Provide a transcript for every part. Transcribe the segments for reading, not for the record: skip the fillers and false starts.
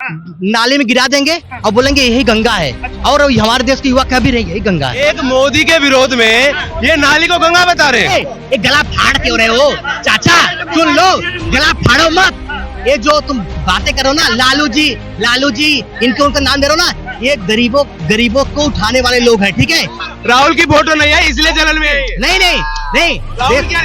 नाले में गिरा देंगे और बोलेंगे यही गंगा है, और हमारे देश के युवा कह भी रहेंगे यही गंगा है। एक मोदी के विरोध में ये नाली को गंगा बता रहे। ये गला फाड़ क्यों रहे हो चाचा? सुन लो, गला फाड़ो मत। ये जो तुम बातें करो ना, लालू जी इनको उनका नाम दे रहे हो ना, ये गरीबों को उठाने वाले लोग हैं, ठीक है। राहुल की फोटो नहीं है इसलिए जलन में है। नहीं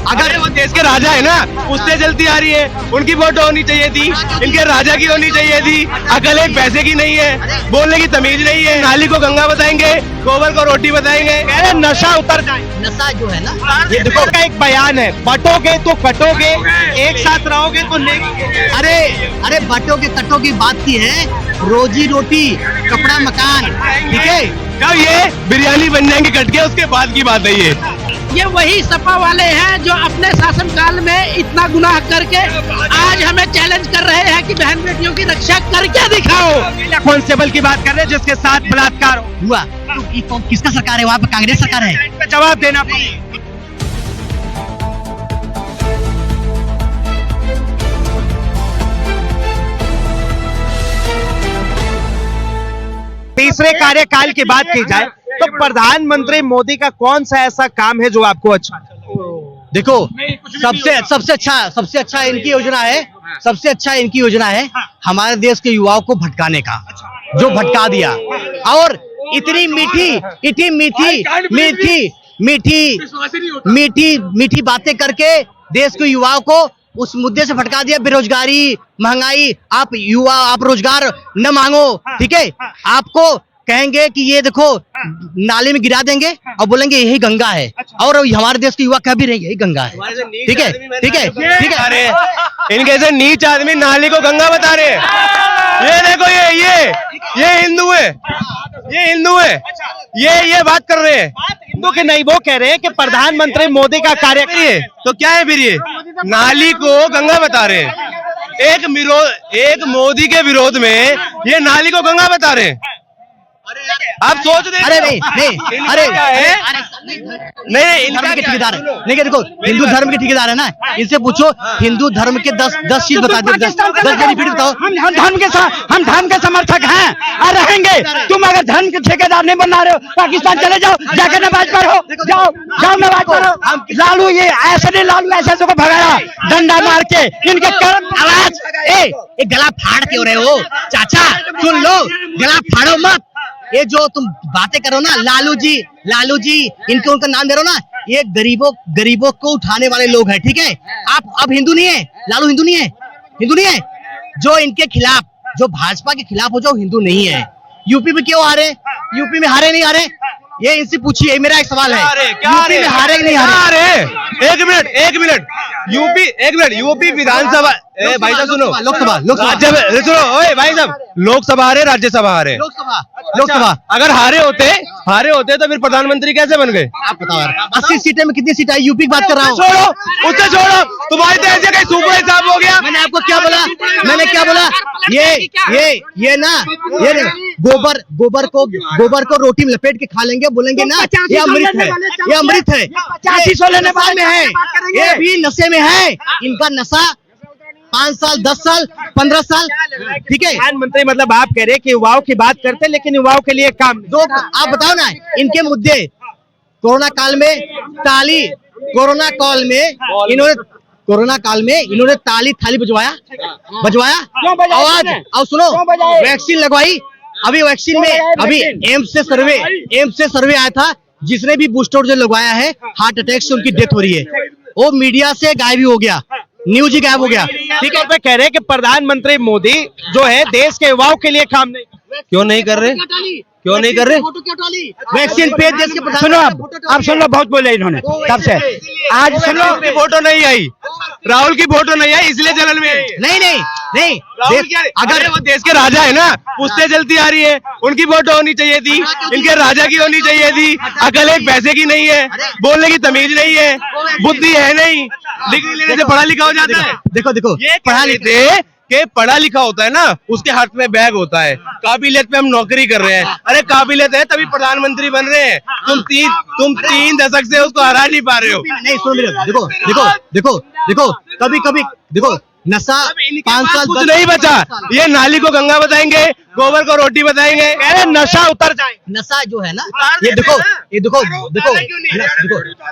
अगर वो देश के राजा है ना, उससे जलती आ रही है। उनकी फोटो होनी चाहिए थी, इनके राजा की होनी चाहिए थी। अकल एक पैसे की नहीं है, बोलने की तमीज नहीं है। नाली को गंगा बताएंगे, गोबर को रोटी बताएंगे। नशा उतर जाए। नशा जो है ना, ये देखो का एक बयान है, बटोगे तो कटोगे, एक साथ रहोगे तो नहीं। अरे बटोगे कटो की बात की है, रोजी रोटी कपड़ा मकान, ठीक है। कब ये बिरयानी बन जाएंगे कट के, उसके बाद की बात है ये वही सपा वाले हैं जो अपने शासनकाल में इतना गुनाह करके आज हमें चैलेंज कर रहे हैं कि बहन बेटियों की रक्षा करके दिखाओ। कांस्टेबल की बात कर रहे हैं जिसके साथ बलात्कार हुआ, तो किसका सरकार है वहाँ पे? कांग्रेस सरकार है। जवाब देना पड़ेगा। तीसरे कार्यकाल की बात की जाए तो प्रधानमंत्री मोदी का कौन सा ऐसा काम है जो आपको अच्छा? देखो, सबसे अच्छा इनकी योजना है, सबसे अच्छा इनकी योजना है हमारे देश के युवाओं को भटकाने का, जो भटका दिया। और इतनी मीठी बातें करके देश के युवाओं को उस मुद्दे से भटका दिया। बेरोजगारी, महंगाई, आप रोजगार न मांगो, ठीक है। आपको कहेंगे कि ये देखो नाले में गिरा देंगे और बोलेंगे यही गंगा है, और हमारे देश के युवा कह भी रहेंगे यही गंगा है, ठीक है। अरे इनके ऐसे नीच आदमी नाली को गंगा बता रहे हैं। ये देखो, ये हिंदू है, ये बात कर रहे हैं। हिंदू के नहीं, वो कह रहे हैं कि प्रधानमंत्री मोदी का कार्यक्रम है, तो क्या है फिर? ये नाली को गंगा बता रहे हैं। एक मोदी के विरोध में ये नाली को गंगा बता रहे हैं। आप सोच रहे? अरे नहीं, इनका ठेकेदार है। नहीं, देखो, हिंदू धर्म के ठेकेदार है ना, इनसे पूछो हिंदू धर्म के 10 चीज बता दो, 10 बेनिफिट बताओ। हम धर्म के समर्थक हैं और रहेंगे। तुम अगर धर्म के ठेकेदार नहीं बना रहे हो, पाकिस्तान चले जाओ, जाके नमाज पढ़ो, जाओ नमाज पढ़ो। लालू ये ऐसे नहीं, लालू ऐसे को भगाया डंडा मार के। इनके आवाज, ए गला फाड़ क्यों रहे हो चाचा? सुन लो, गला फाड़ो मत। ये जो तुम बातें करो ना, लालू जी इनको उनका नाम दे रहे हो ना, ये गरीबों को उठाने वाले लोग हैं, ठीक है। आप अब हिंदू नहीं है, लालू हिंदू नहीं है। जो इनके खिलाफ, जो भाजपा के खिलाफ हो, जो हिंदू नहीं है। यूपी में क्यों हारे? यूपी में हारे नहीं हारे? ये इनसे पूछिए, मेरा एक सवाल है। यूपी में हारे नहीं हारे? एक मिनट यूपी विधानसभा, भाई साहब सुनो, लोकसभा सुनो, ओए भाई साहब, लोकसभा हारे, राज्यसभा हारे। लोकसभा अगर हारे होते तो फिर प्रधानमंत्री कैसे बन गए? आप बताओ यार, 80 सीटें में कितनी सीट आई? यूपी की बात कर रहा हूँ। छोड़ो, तुम्हारे तो ऐसे कहीं सूबा हिसाब हो गया। मैंने आपको क्या बोला? ये गोबर को रोटी में लपेट के खा लेंगे, बोलेंगे ना ये अमृत है। 85 लेने वाले में है, ये भी नशे में है। इनका नशा 5 साल, 10 साल, 15 साल, ठीक है। प्रधानमंत्री मतलब आप कह रहे हैं कि युवाओं की बात करते हैं, लेकिन युवाओं के लिए काम दो। आप बताओ ना, इनके मुद्दे कोरोना काल में इन्होंने थाली बजवाया। आवाज और सुनो, वैक्सीन लगवाई। अभी वैक्सीन में अभी एम्स से सर्वे आया था, जिसने भी बूस्टर डोज लगवाया है, हार्ट अटैक से उनकी डेथ हो रही है। वो मीडिया से गायब ही हो गया, न्यूज ही गायब हो गया। ठीक है, कह रहे हैं कि प्रधानमंत्री मोदी जो है देश के युवाओं के लिए काम क्यों नहीं कर रहे? वैक्सीन पे देश के प्रधान। सुनो, आप सुन लो, बहुत बोले इन्होंने तब से। आज सुनो, फोटो नहीं आई, राहुल की फोटो नहीं आई इसलिए जलन में। नहीं, अगर वो देश के राजा है ना, उससे जलती आ रही है। उनकी फोटो होनी चाहिए थी, इनके राजा की होनी चाहिए थी। अकल एक पैसे की नहीं है, बोलने की तमीज नहीं है, बुद्धि है नहीं, लिखने लेने से पढ़ा लिखा हो जाता है। देखो, पढ़ा लिखा होता है ना, उसके हाथ में बैग होता है। काबिलियत पे हम नौकरी कर रहे हैं। अरे काबिलियत है तभी प्रधानमंत्री बन रहे हैं। तुम 3 दशक से उसको हरा नहीं पा रहे हो। नहीं, सुन, देखो, कभी देखो, नशा 5 साल कुछ नहीं बचा, ये नाली को गंगा बताएंगे, गोबर को रोटी बताएंगे, अरे नशा उतर जाए। नशा जो है ना, ये देखो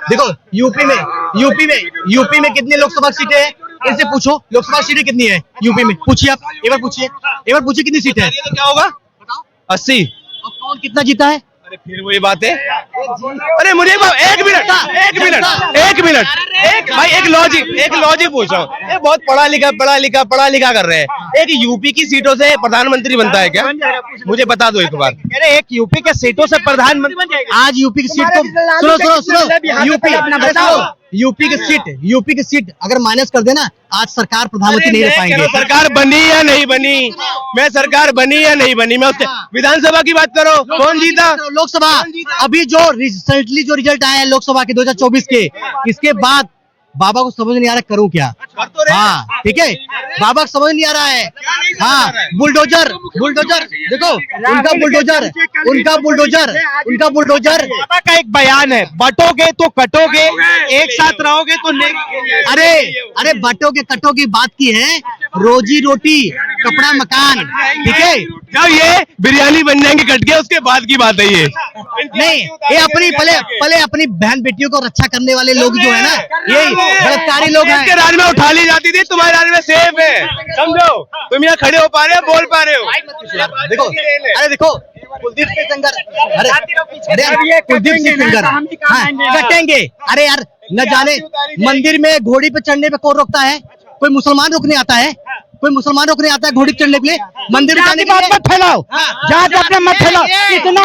देखो यूपी में कितनी लोकसभा सीटें हैं, इनसे पूछो लोकसभा सीटें कितनी है यूपी में, पूछिए आप, एक बार पूछिए कितनी सीटें हैं, तो क्या होगा 80। और कौन कितना जीता है? अरे फिर वही बात है। अरे मुझे एक मिनट भाई एक लॉजिक पूछ रहा हूँ, ये बहुत पढ़ा लिखा कर रहे हैं, एक यूपी की सीटों से प्रधानमंत्री बनता है क्या? मुझे बता दो एक बार। अरे एक यूपी के सीटों से प्रधानमंत्री, आज यूपी की सीट को सुनो यूपी की सीट अगर माइनस कर देना, आज सरकार प्रधानमंत्री नहीं रह पाएंगे। सरकार बनी या नहीं बनी, सरकार बनी या नहीं बनी, मैं उससे विधानसभा की बात करो, कौन जीता? लोकसभा अभी जो रिसेंटली जो रिजल्ट आया है लोकसभा के 2024 के, इसके बाद बाबा को समझ नहीं आ रहा करूं क्या। हाँ ठीक है, बाबा को समझ नहीं आ रहा है। हाँ बुलडोजर देखो, उनका बुलडोजर बाबा का एक बयान है, बटोगे तो कटोगे, एक साथ रहोगे तो अरे बटोगे कटोगे बात की है, रोजी रोटी कपड़ा मकान, ठीक है। जब ये बिरयानी बन जाएंगे कट के, उसके बाद की बात है ये। नहीं, ये अपनी पहले अपनी बहन बेटियों को रक्षा करने वाले लोग जो है ना, यही बलात्कारी लोग हैं। के राज में उठा ली जाती थी, तुम्हारे राज में सेफ है, समझो। तुम यहाँ खड़े हो पा रहे हो, बोल पा रहे हो। देखो कुलदीप सिंह सेंगर, अरे कुलदीप सिंह सेंगर कटेंगे। अरे यार न जाने मंदिर में घोड़ी पे चढ़ने पे कौन रोकता है? कोई मुसलमान रोकने आता है? घोड़ी पे चढ़ने के लिए, मंदिर में जाने के लिए? मत फैलाओ, जात अपने मत फैलाओ, इतना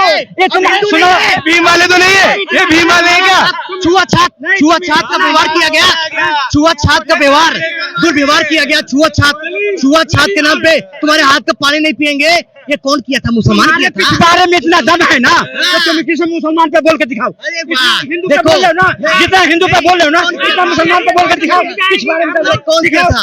सुनो। भीम वाले तो नहीं है, ये भीम वाले है क्या? छुआछात का व्यवहार किया गया, छुआछात का व्यवहार, दुर्व्यवहार किया गया, छुआछात के नाम पे तुम्हारे हाथ का पानी नहीं पियेंगे। ये कौन किया था? मुसलमान किया था। इस बारे में इतना दम है ना, तो तुम किसी मुसलमान पे बोल के दिखाओ। हिंदू पे बोल रहे हो ना, जितना हिंदू पे बोल रहे हो ना, इतना मुसलमान पे बोल के दिखाओ। इस बारे में कौन किया था?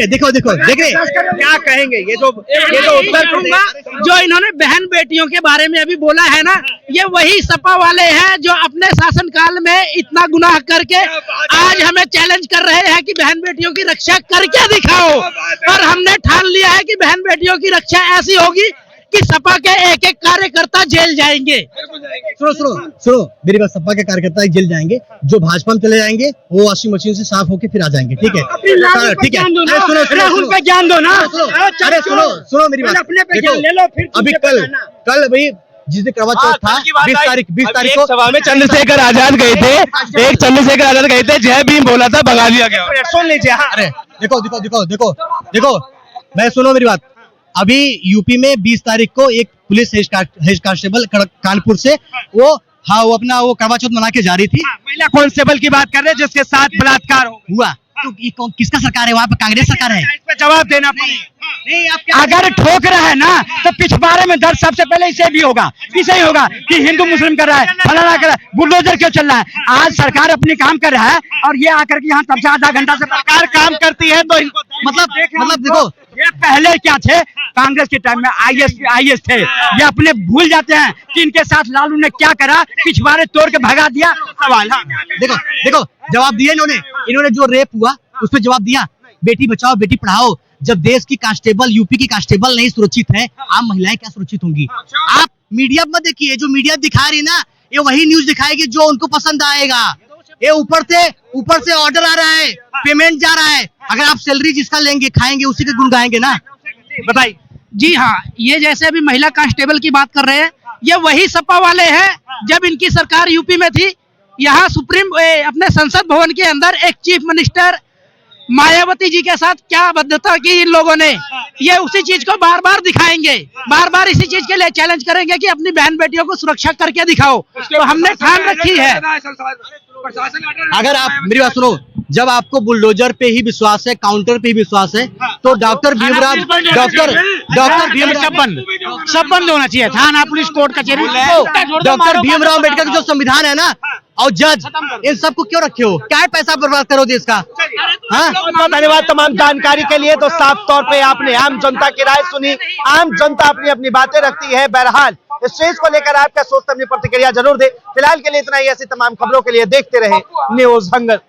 देखो क्या कहेंगे? ये जो उत्तर दूंगा, जो इन्होंने बहन बेटियों के बारे में अभी बोला है ना, ये वही सपा वाले हैं जो अपने शासन काल में इतना गुनाह करके आज हमें चैलेंज कर रहे हैं कि बहन बेटियों की रक्षा करके दिखाओ। और हमने ठान लिया है कि बहन बेटियों की रक्षा ऐसी होगी कि सपा के एक कार्यकर्ता जेल जाएंगे। सुनो मेरी बात, सपा के कार्यकर्ता जेल जाएंगे, जो भाजपा में चले जाएंगे वो वॉशिंग मशीन से साफ होके फिर आ जाएंगे, ठीक है। राहुल पे ज्ञान दो ना। अरे सुनो मेरी बात, अपने ज्ञान ले लो, फिर अभी कल भाई जिस दिन करवा चौथ था 20 तारीख को सभा में चंद्रशेखर आजाद गए थे, जय भीम बोला था, भगा दिया गया। सुन लीजिए। अरे देखो मैं सुनो मेरी बात, अभी यूपी में 20 तारीख को एक पुलिस हेड कांस्टेबल कानपुर से वो अपना करवा चौथ मना के जा रही थी। महिला कांस्टेबल की बात कर रहे हैं जिसके साथ बलात्कार हुआ। तो ये किसका सरकार है? वहाँ पे कांग्रेस सरकार है। इस पे जवाब देना पड़ेगा। अगर ठोक रहा है ना, तो पिछवाड़े में दर्द सबसे पहले इसे ही होगा कि हिंदू मुस्लिम कर रहा है, फलाना कर रहा है, बुलडोजर क्यों चल रहा है। आज सरकार अपनी काम कर रहा है और ये आकर के यहाँ तब से आधा घंटा से सरकार काम करती है, तो मतलब देखो, ये पहले क्या थे, कांग्रेस के टाइम में आईएएस थे, ये अपने भूल जाते हैं कि इनके साथ लालू ने क्या करा, पिछवाड़े तोड़ के भगा दिया। सवाल देखो जवाब दिया इन्होंने जो रेप हुआ उस पर जवाब दिया, बेटी बचाओ बेटी पढ़ाओ। जब देश की कांस्टेबल, यूपी की कांस्टेबल नहीं सुरक्षित है, आम महिलाएं क्या सुरक्षित होंगी? आप मीडिया में देखिए, जो मीडिया दिखा रही ना, ये वही न्यूज दिखाएगी जो उनको पसंद आएगा। ये ऊपर से ऑर्डर आ रहा है, पेमेंट जा रहा है, अगर आप सैलरी जिसका लेंगे खाएंगे उसी के गुण गाएंगे ना। बताइए। जी हाँ, ये जैसे अभी महिला कांस्टेबल की बात कर रहे हैं, ये वही सपा वाले हैं जब इनकी सरकार यूपी में थी। यहाँ अपने संसद भवन के अंदर एक चीफ मिनिस्टर मायावती जी के साथ क्या बद्धता की इन लोगों ने, ये उसी चीज को बार बार दिखाएंगे, बार बार इसी चीज के लिए चैलेंज करेंगे कि अपनी बहन बेटियों को सुरक्षा करके दिखाओ। तो हमने ठान रखी है। अगर आप मेरी बात सुनो, जब आपको बुलडोजर पे ही विश्वास है, काउंटर पे ही विश्वास है, तो डॉक्टर भीमराव सब बंद होना चाहिए, थाना पुलिस कोर्ट कचहरी। डॉक्टर भीमराव अम्बेडकर का जो संविधान है ना, और जज, इन सबको क्यों रखे हो? क्या पैसा बर्बाद करो देश का? धन्यवाद तमाम जानकारी के लिए। तो साफ तौर पे आपने आम जनता की राय सुनी, आम जनता अपनी अपनी बातें रखती है। बहरहाल इस चीज को लेकर आप क्या सोचते हैं, अपनी प्रतिक्रिया जरूर दे। फिलहाल के लिए इतना ही। ऐसी तमाम खबरों के लिए देखते रहे न्यूज़ हंगर।